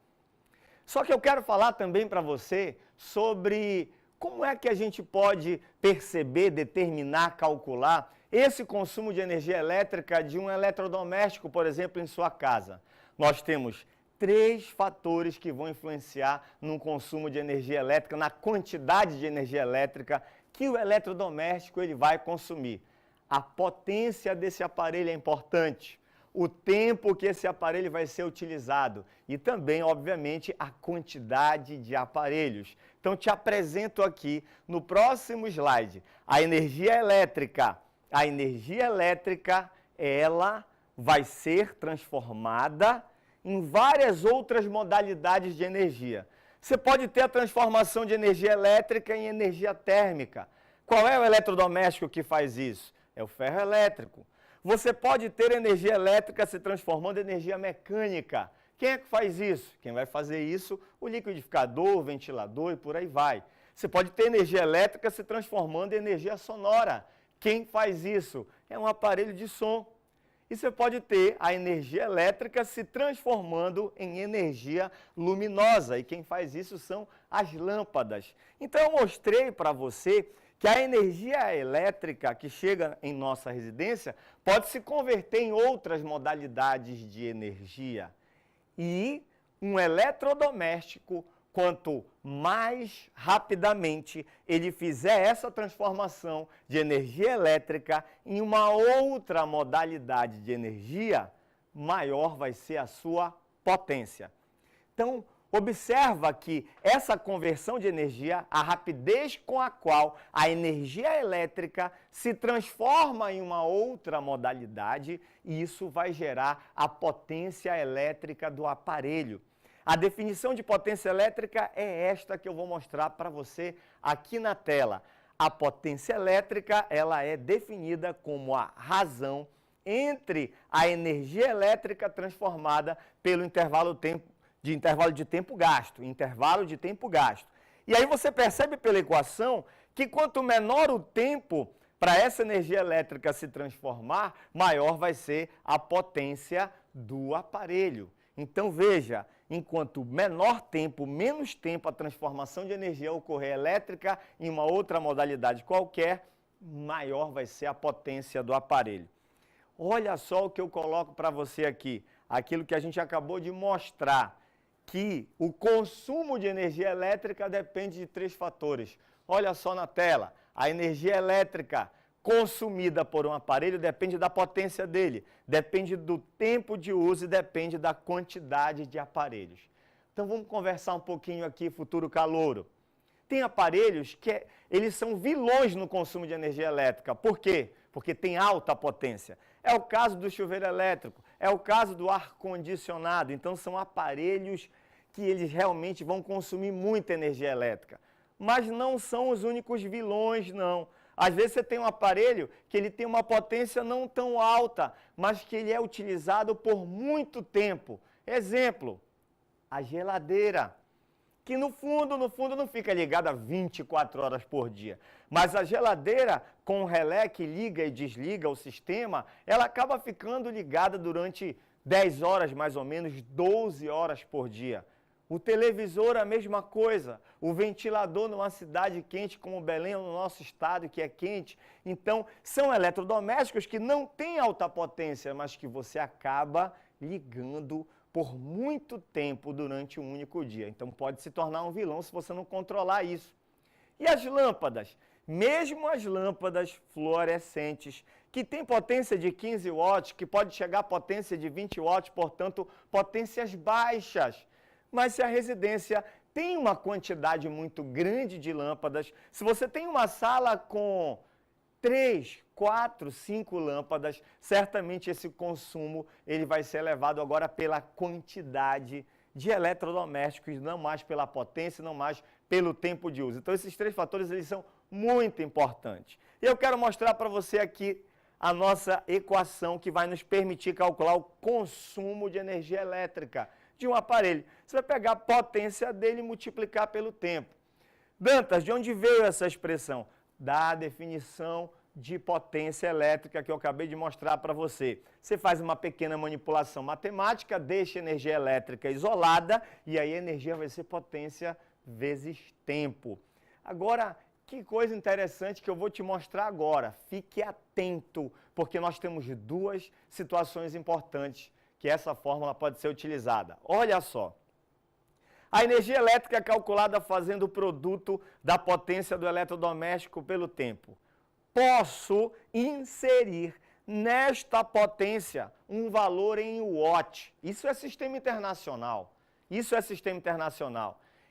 Só que eu quero falar também para você sobre como é que a gente pode perceber, determinar, calcular esse consumo de energia elétrica de um eletrodoméstico, por exemplo, em sua casa. Nós temos 3 fatores que vão influenciar no consumo de energia elétrica, na quantidade de energia elétrica que o eletrodoméstico ele vai consumir. A potência desse aparelho é importante, o tempo que esse aparelho vai ser utilizado e também, obviamente, a quantidade de aparelhos. Então, te apresento aqui no próximo slide a energia elétrica. A energia elétrica, ela vai ser transformada em várias outras modalidades de energia. Você pode ter a transformação de energia elétrica em energia térmica. Qual é o eletrodoméstico que faz isso? É o ferro elétrico. Você pode ter energia elétrica se transformando em energia mecânica. Quem é que faz isso? Quem vai fazer isso? O liquidificador, o ventilador e por aí vai. Você pode ter energia elétrica se transformando em energia sonora. Quem faz isso? É um aparelho de som. E você pode ter a energia elétrica se transformando em energia luminosa. E quem faz isso são as lâmpadas. Então eu mostrei para você que a energia elétrica que chega em nossa residência pode se converter em outras modalidades de energia. E um eletrodoméstico, quanto mais rapidamente ele fizer essa transformação de energia elétrica em uma outra modalidade de energia, maior vai ser a sua potência. Então, observa que essa conversão de energia, a rapidez com a qual a energia elétrica se transforma em uma outra modalidade, e isso vai gerar a potência elétrica do aparelho. A definição de potência elétrica é esta que eu vou mostrar para você aqui na tela. A potência elétrica, ela é definida como a razão entre a energia elétrica transformada pelo intervalo de tempo gasto. E aí você percebe pela equação que quanto menor o tempo para essa energia elétrica se transformar, maior vai ser a potência do aparelho. Então veja, enquanto menor tempo, menos tempo a transformação de energia ocorrer elétrica em uma outra modalidade qualquer, maior vai ser a potência do aparelho. Olha só o que eu coloco para você aqui. aquilo que a gente acabou de mostrar, que o consumo de energia elétrica depende de 3 fatores. Olha só na tela, a energia elétrica consumida por um aparelho depende da potência dele, depende do tempo de uso e depende da quantidade de aparelhos. Então vamos conversar um pouquinho aqui, futuro calouro. Tem aparelhos que eles são vilões no consumo de energia elétrica. Por quê? Porque tem alta potência. É o caso do chuveiro elétrico, é o caso do ar-condicionado. Então são aparelhos que eles realmente vão consumir muita energia elétrica. Mas não são os únicos vilões, não. Às vezes você tem um aparelho que ele tem uma potência não tão alta, mas que ele é utilizado por muito tempo. Exemplo, a geladeira, que no fundo não fica ligada 24 horas por dia. Mas a geladeira, com o relé que liga e desliga o sistema, ela acaba ficando ligada durante 10 horas, mais ou menos, 12 horas por dia. O televisor, a mesma coisa. O ventilador numa cidade quente como Belém, no nosso estado, que é quente. Então, são eletrodomésticos que não têm alta potência, mas que você acaba ligando por muito tempo durante um único dia. Então pode se tornar um vilão se você não controlar isso. E as lâmpadas? Mesmo as lâmpadas fluorescentes, que tem potência de 15 watts, que pode chegar a potência de 20 watts, portanto, potências baixas. Mas se a residência tem uma quantidade muito grande de lâmpadas, se você tem uma sala com 3, 4, 5 lâmpadas, certamente esse consumo ele vai ser elevado agora pela quantidade de eletrodomésticos, não mais pela potência, não mais pelo tempo de uso. Então esses 3 fatores eles são muito importantes. E eu quero mostrar para você aqui a nossa equação que vai nos permitir calcular o consumo de energia elétrica de um aparelho. Você vai pegar a potência dele e multiplicar pelo tempo. Dantas, de onde veio essa expressão? Da definição de potência elétrica que eu acabei de mostrar para você. Você faz uma pequena manipulação matemática, deixa a energia elétrica isolada e aí a energia vai ser potência vezes tempo. Agora, que coisa interessante que eu vou te mostrar agora. Fique atento, porque nós temos 2 situações importantes que essa fórmula pode ser utilizada. Olha só. A energia elétrica é calculada fazendo o produto da potência do eletrodoméstico pelo tempo. Posso inserir nesta potência um valor em watt. Isso é sistema internacional.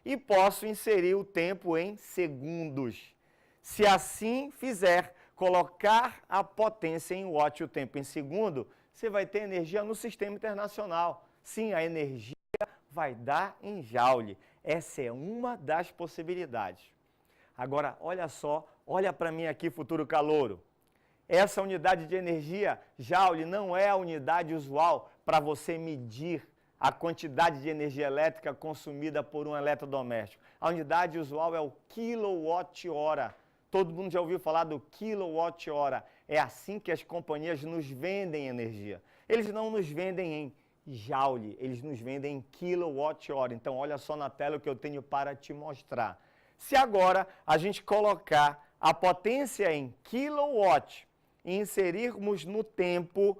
E posso inserir o tempo em segundos. Se assim fizer, colocar a potência em watt e o tempo em segundo, você vai ter energia no sistema internacional. Sim, a energia vai dar em joule. Essa é uma das possibilidades. Agora, olha só, olha para mim aqui, futuro calouro. Essa unidade de energia, joule, não é a unidade usual para você medir a quantidade de energia elétrica consumida por um eletrodoméstico. A unidade usual é o quilowatt-hora. Todo mundo já ouviu falar do quilowatt-hora. É assim que as companhias nos vendem energia. Eles não nos vendem em joule, eles nos vendem em quilowatt-hora. Então, olha só na tela o que eu tenho para te mostrar. Se agora a gente colocar a potência em kilowatt e inserirmos no tempo,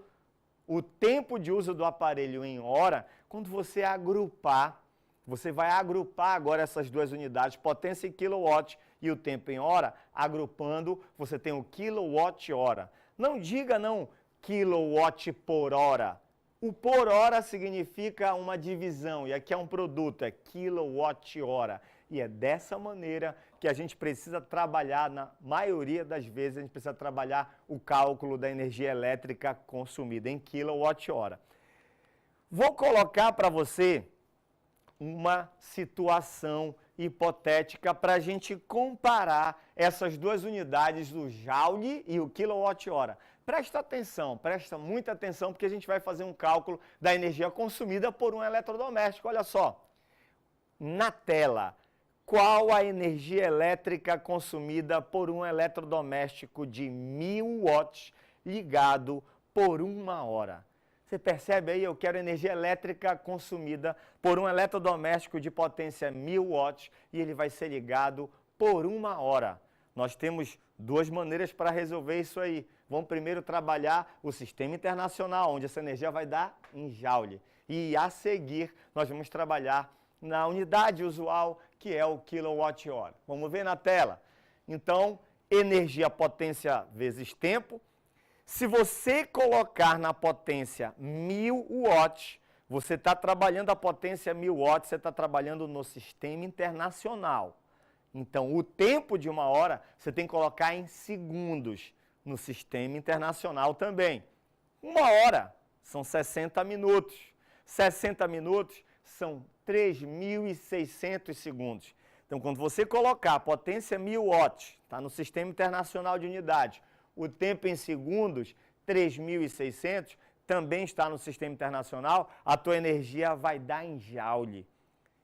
o tempo de uso do aparelho em hora, quando você agrupar, você vai agrupar agora essas 2 unidades, potência em kilowatt e o tempo em hora, agrupando, você tem o quilowatt-hora. Não diga não kilowatt por hora. O por hora significa uma divisão, e aqui é um produto, é quilowatt-hora. E é dessa maneira que a gente precisa trabalhar, na maioria das vezes, a gente precisa trabalhar o cálculo da energia elétrica consumida em quilowatt-hora. Vou colocar para você uma situação hipotética para a gente comparar essas 2 unidades, o joule e o quilowatt-hora. Presta atenção, presta muita atenção, porque a gente vai fazer um cálculo da energia consumida por um eletrodoméstico. Olha só, na tela, qual a energia elétrica consumida por um eletrodoméstico de 1000 watts ligado por 1 hora? Você percebe aí, eu quero energia elétrica consumida por um eletrodoméstico de potência 1000 watts e ele vai ser ligado por 1 hora. Nós temos duas maneiras para resolver isso aí. Vamos primeiro trabalhar o sistema internacional, onde essa energia vai dar em joule. E a seguir, nós vamos trabalhar na unidade usual, que é o quilowatt-hora. Vamos ver na tela. Então, energia, potência vezes tempo. Se você colocar na potência 1000 watts, você está trabalhando a potência 1000 watts, você está trabalhando no sistema internacional. Então, o tempo de uma hora, você tem que colocar em segundos no sistema internacional também. Uma hora são 60 minutos. 60 minutos são 3.600 segundos. Então, quando você colocar a potência 1000 watts, está no sistema internacional de unidades, o tempo em segundos, 3.600, também está no sistema internacional, a tua energia vai dar em joule.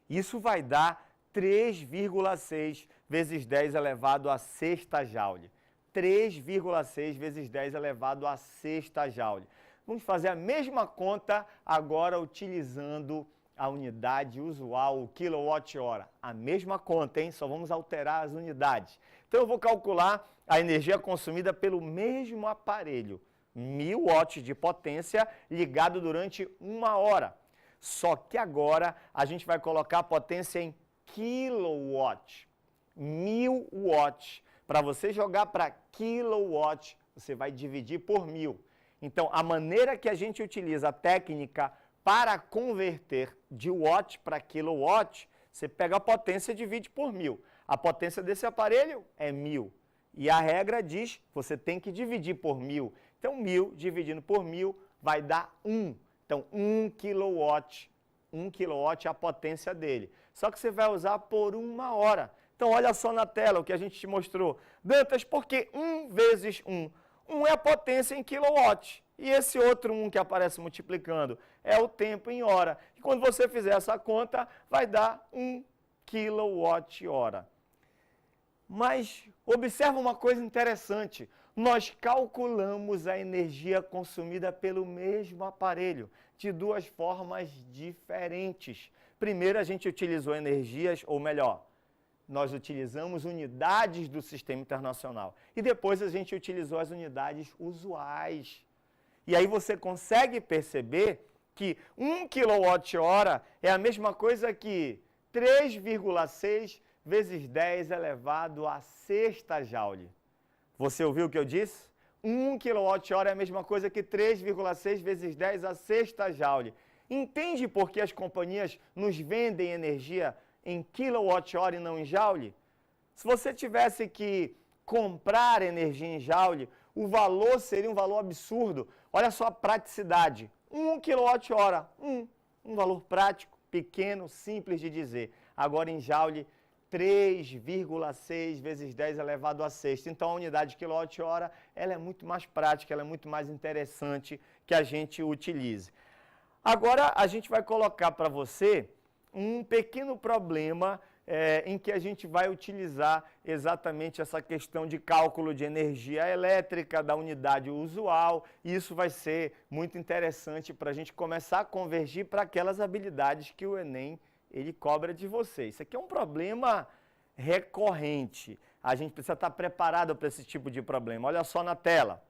Isso vai dar 3,6 vezes 10 elevado a sexta joule. 3,6 vezes 10 elevado a sexta joule. Vamos fazer a mesma conta agora utilizando a unidade usual, o quilowatt-hora. A mesma conta, hein? Só vamos alterar as unidades. Então eu vou calcular a energia consumida pelo mesmo aparelho. 1000 watts de potência ligado durante uma hora. Só que agora a gente vai colocar a potência em kilowatt. 1000 watts. Para você jogar para kilowatt, você vai dividir por 1000. Então, a maneira que a gente utiliza a técnica para converter de watt para kilowatt, você pega a potência e divide por 1000. A potência desse aparelho é 1000. E a regra diz que você tem que dividir por 1000. Então, 1000 dividindo por 1000 vai dar 1. Então, 1 quilowatt. 1 quilowatt é a potência dele. Só que você vai usar por uma hora. Então, olha só na tela o que a gente te mostrou. Dantas, por que 1 vezes 1? 1 é a potência em quilowatt. E esse outro 1 que aparece multiplicando é o tempo em hora. E quando você fizer essa conta, vai dar 1 quilowatt-hora. Mas observa uma coisa interessante. Nós calculamos a energia consumida pelo mesmo aparelho de duas formas diferentes. Primeiro, a gente utilizou energias, ou melhor, nós utilizamos unidades do sistema internacional. E depois a gente utilizou as unidades usuais. E aí você consegue perceber que 1 kWh é a mesma coisa que 3,6 vezes 10 elevado a sexta joule. Você ouviu o que eu disse? 1 kWh é a mesma coisa que 3,6 vezes 10 a sexta joule. Entende por que as companhias nos vendem energia em kWh e não em joule? Se você tivesse que comprar energia em joule, o valor seria um valor absurdo. Olha só a praticidade. 1 kWh, um valor prático, pequeno, simples de dizer. Agora em joule, 3,6 vezes 10 elevado a sexta. Então a unidade de quilowatt-hora, ela é muito mais prática, ela é muito mais interessante que a gente utilize. Agora a gente vai colocar para você um pequeno problema em que a gente vai utilizar exatamente essa questão de cálculo de energia elétrica da unidade usual. E isso vai ser muito interessante para a gente começar a convergir para aquelas habilidades que o Enem ele cobra de você. Isso aqui é um problema recorrente. A gente precisa estar preparado para esse tipo de problema. Olha só na tela.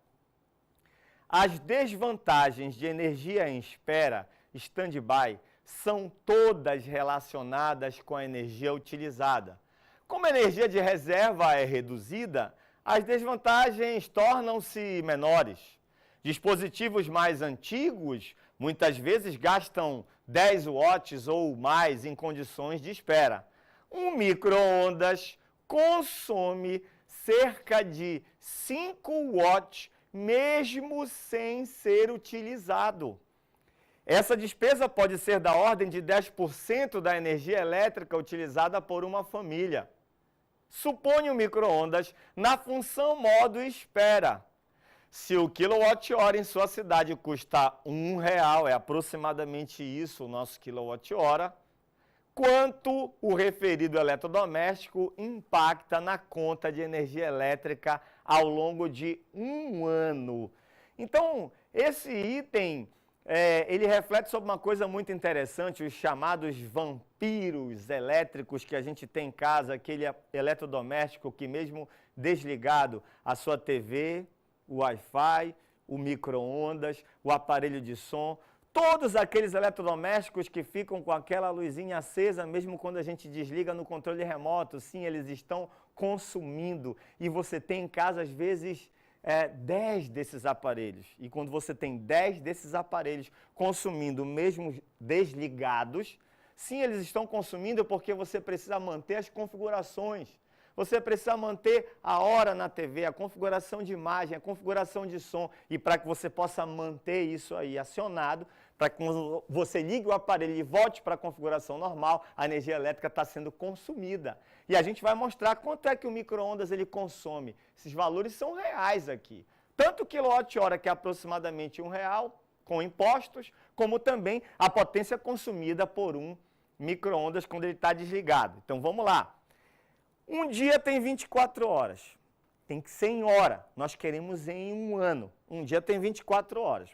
As desvantagens de energia em espera, stand-by, são todas relacionadas com a energia utilizada. Como a energia de reserva é reduzida, as desvantagens tornam-se menores. Dispositivos mais antigos muitas vezes gastam 10 watts ou mais em condições de espera. Um micro-ondas consome cerca de 5 watts mesmo sem ser utilizado. Essa despesa pode ser da ordem de 10% da energia elétrica utilizada por uma família. Suponha o micro-ondas na função modo espera. Se o quilowatt-hora em sua cidade custa R$1, é aproximadamente isso o nosso quilowatt-hora, quanto o referido eletrodoméstico impacta na conta de energia elétrica ao longo de um ano. Então, esse item ele reflete sobre uma coisa muito interessante, os chamados vampiros elétricos que a gente tem em casa, aquele eletrodoméstico que mesmo desligado, a sua TV, o Wi-Fi, o micro-ondas, o aparelho de som, todos aqueles eletrodomésticos que ficam com aquela luzinha acesa, mesmo quando a gente desliga no controle remoto, sim, eles estão consumindo. E você tem em casa, às vezes, 10 desses aparelhos. E quando você tem 10 desses aparelhos consumindo, mesmo desligados, sim, eles estão consumindo porque você precisa manter as configurações. Você precisa manter a hora na TV, a configuração de imagem, a configuração de som. E para que você possa manter isso aí acionado, para que quando você ligue o aparelho e volte para a configuração normal, a energia elétrica está sendo consumida. E a gente vai mostrar quanto é que o micro-ondas ele consome. Esses valores são reais aqui. Tanto o quilowatt-hora, que é aproximadamente R$1, com impostos, como também a potência consumida por um micro-ondas quando ele está desligado. Então vamos lá. Um dia tem 24 horas. Tem que ser em hora. Nós queremos em um ano. Um dia tem 24 horas.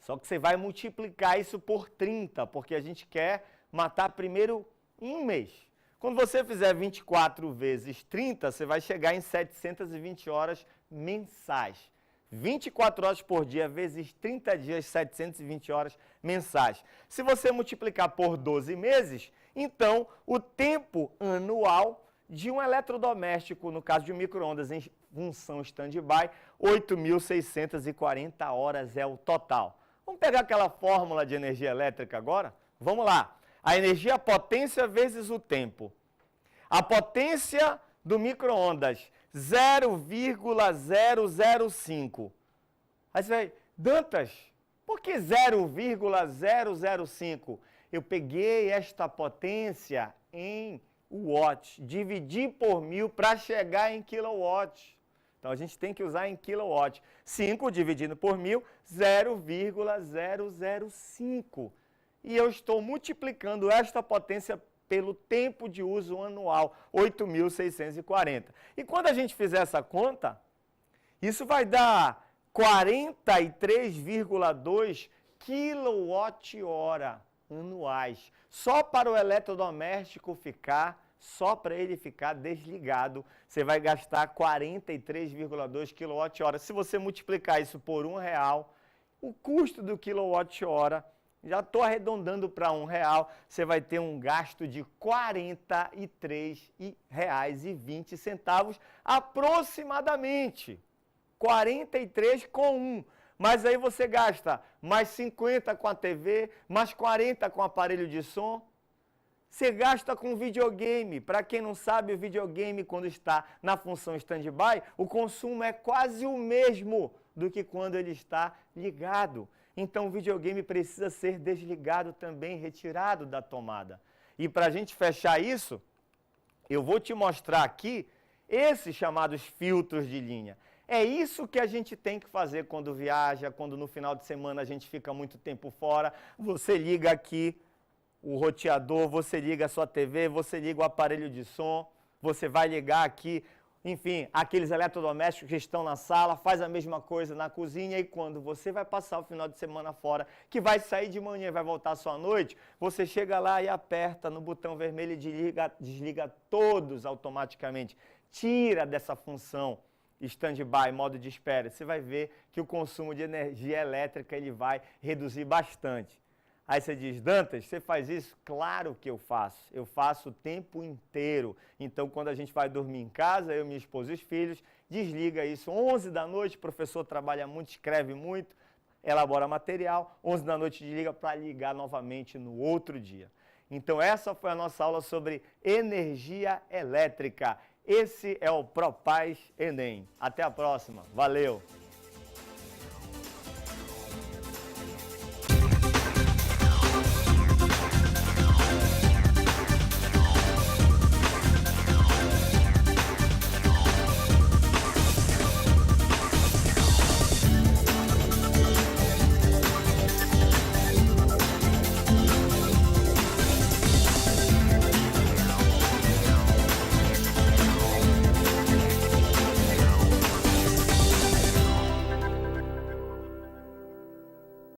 Só que você vai multiplicar isso por 30, porque a gente quer matar primeiro em um mês. Quando você fizer 24 vezes 30, você vai chegar em 720 horas mensais. 24 horas por dia vezes 30 dias, 720 horas mensais. Se você multiplicar por 12 meses, então o tempo anual de um eletrodoméstico, no caso de um micro-ondas em função stand-by, 8.640 horas é o total. Vamos pegar aquela fórmula de energia elétrica agora? Vamos lá. A energia, a potência vezes o tempo. A potência do micro-ondas, 0,005. Aí você vai, Dantas, por que 0,005? Eu peguei esta potência em watts, dividi por 1000 para chegar em quilowatts. Então a gente tem que usar em quilowatt. 5 dividido por 1000, 0,005. E eu estou multiplicando esta potência pelo tempo de uso anual, 8.640. E quando a gente fizer essa conta, isso vai dar 43,2 kWh anuais. Só para o eletrodoméstico ficar, só para ele ficar desligado, você vai gastar 43,2 kWh. Se você multiplicar isso por R$1, o custo do quilowatt-hora, já estou arredondando para R$1, você vai ter um gasto de R$ 43,20 aproximadamente. 43 com 1. Mas aí você gasta mais 50 com a TV, mais 40 com o aparelho de som. Você gasta com videogame. Para quem não sabe, o videogame, quando está na função stand-by, o consumo é quase o mesmo do que quando ele está ligado. Então o videogame precisa ser desligado também, retirado da tomada. E para a gente fechar isso, eu vou te mostrar aqui esses chamados filtros de linha. É isso que a gente tem que fazer quando viaja, quando no final de semana a gente fica muito tempo fora. Você liga aqui o roteador, você liga a sua TV, você liga o aparelho de som, você vai ligar aqui, enfim, aqueles eletrodomésticos que estão na sala, faz a mesma coisa na cozinha e quando você vai passar o final de semana fora, que vai sair de manhã e vai voltar só à noite, você chega lá e aperta no botão vermelho e desliga todos automaticamente. Tira dessa função stand-by, modo de espera, você vai ver que o consumo de energia elétrica ele vai reduzir bastante. Aí você diz, Dantas, você faz isso? Claro que eu faço o tempo inteiro. Então, quando a gente vai dormir em casa, eu, minha esposa e os filhos, desliga isso 11 da noite, o professor trabalha muito, escreve muito, elabora material, 11 da noite desliga para ligar novamente no outro dia. Então, essa foi a nossa aula sobre energia elétrica. Esse é o ProPaz Enem. Até a próxima. Valeu!